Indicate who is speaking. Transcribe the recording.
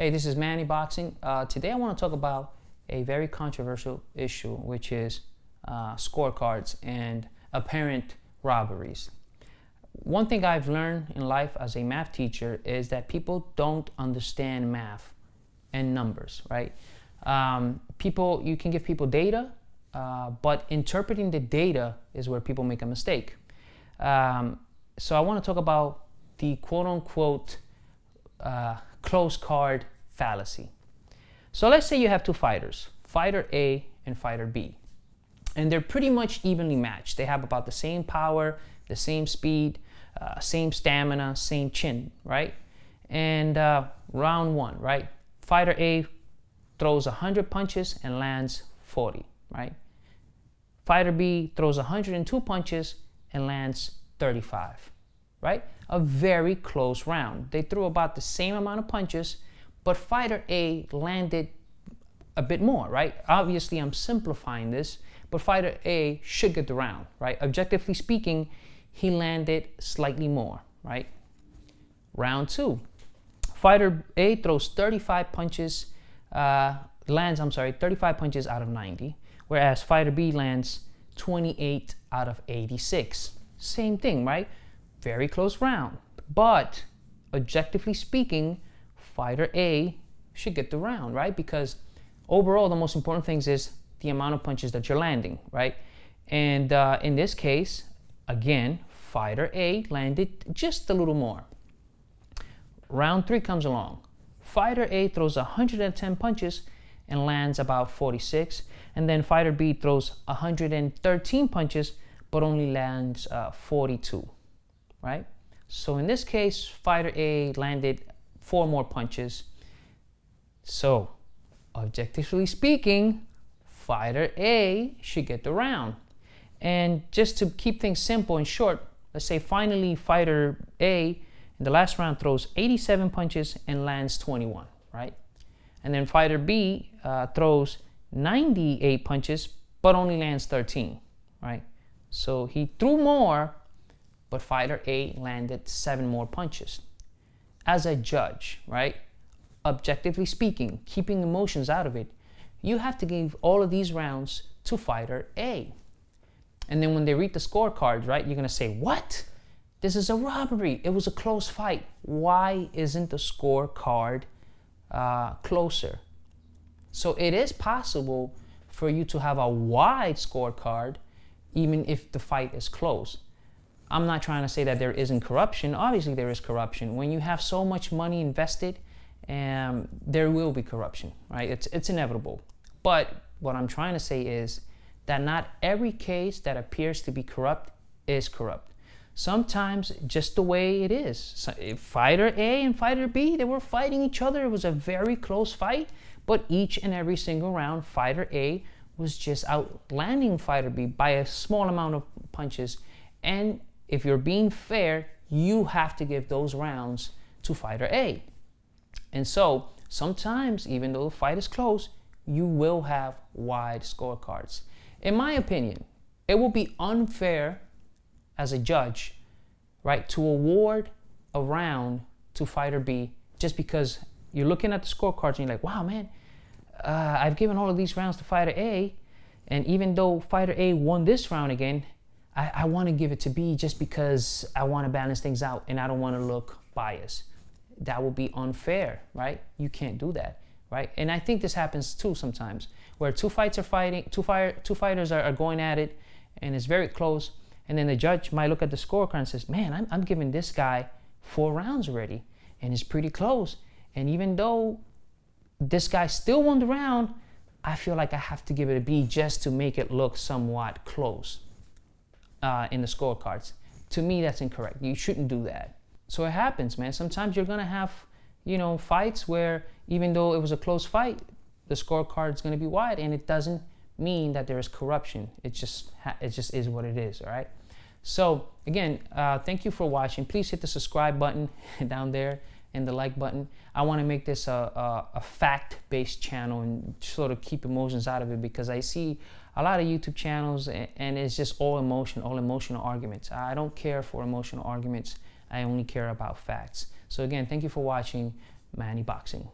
Speaker 1: Hey, this is Mannyboxing. Today I want to talk about a very controversial issue, which is scorecards and apparent robberies. One thing I've learned in life as a math teacher is that people don't understand math and numbers, right? You can give people data, but interpreting the data is where people make a mistake. So I want to talk about the quote-unquote close card fallacy. So let's say you have two fighters, fighter A and fighter B, and they're pretty much evenly matched. They have about the same power, the same speed, same stamina, same chin, right? And round one, right? Fighter A throws 100 punches and lands 40, right? Fighter B throws 102 punches and lands 35, right? A very close round. They threw about the same amount of punches, but fighter A landed a bit more, right? Obviously, I'm simplifying this, but fighter A should get the round, right? Objectively speaking, he landed slightly more, right? Round two, fighter A throws 35 punches, lands 35 punches out of 90, whereas fighter B lands 28 out of 86. Same thing, right? Very close round, but objectively speaking, fighter A should get the round, right? Because overall, the most important things is the amount of punches that you're landing, right? And in this case, again, fighter A landed just a little more. Round three comes along. Fighter A throws 110 punches and lands about 46, and then fighter B throws 113 punches but only lands 42. Right? So in this case, fighter A landed 4 more punches. So objectively speaking, fighter A should get the round. And just to keep things simple and short, let's say finally fighter A in the last round throws 87 punches and lands 21, right? And then fighter B throws 98 punches but only lands 13, right? So he threw more, but fighter A landed 7 more punches. As a judge, right, objectively speaking, keeping emotions out of it, you have to give all of these rounds to fighter A. And then when they read the scorecards, right, you're gonna say, what? This is a robbery. It was a close fight. Why isn't the scorecard closer? So it is possible for you to have a wide scorecard even if the fight is close. I'm not trying to say that there isn't corruption. Obviously there is corruption. When you have so much money invested, there will be corruption, right? It's inevitable. But what I'm trying to say is that not every case that appears to be corrupt is corrupt. Sometimes just the way it is. So fighter A and fighter B, they were fighting each other. It was a very close fight, but each and every single round, fighter A was just outlanding fighter B by a small amount of punches. And if you're being fair, you have to give those rounds to fighter A. And so sometimes, even though the fight is close, you will have wide scorecards. In my opinion, it will be unfair as a judge, right, to award a round to fighter B just because you're looking at the scorecards and you're like, wow, man, I've given all of these rounds to fighter A, and even though fighter A won this round again, I want to give it to B just because I want to balance things out and I don't want to look biased. That will be unfair, right? You can't do that, right? And I think this happens too sometimes, where two fighters are going at it, and it's very close, and then the judge might look at the scorecard and says, man, I'm giving this guy 4 rounds already, and it's pretty close. And even though this guy still won the round, I feel like I have to give it a B just to make it look somewhat close. In the scorecards. To me, that's incorrect. You shouldn't do that. So it happens, man. Sometimes you're gonna have, fights where even though it was a close fight, the scorecard is gonna be wide, and it doesn't mean that there is corruption. It just is what it is. All right. So again, thank you for watching. Please hit the subscribe button down there and the like button. I want to make this a fact-based channel and sort of keep emotions out of it, because I see a lot of YouTube channels and it's just all emotional arguments. I don't care for emotional arguments. I only care about facts. So again, thank you for watching Mannyboxing.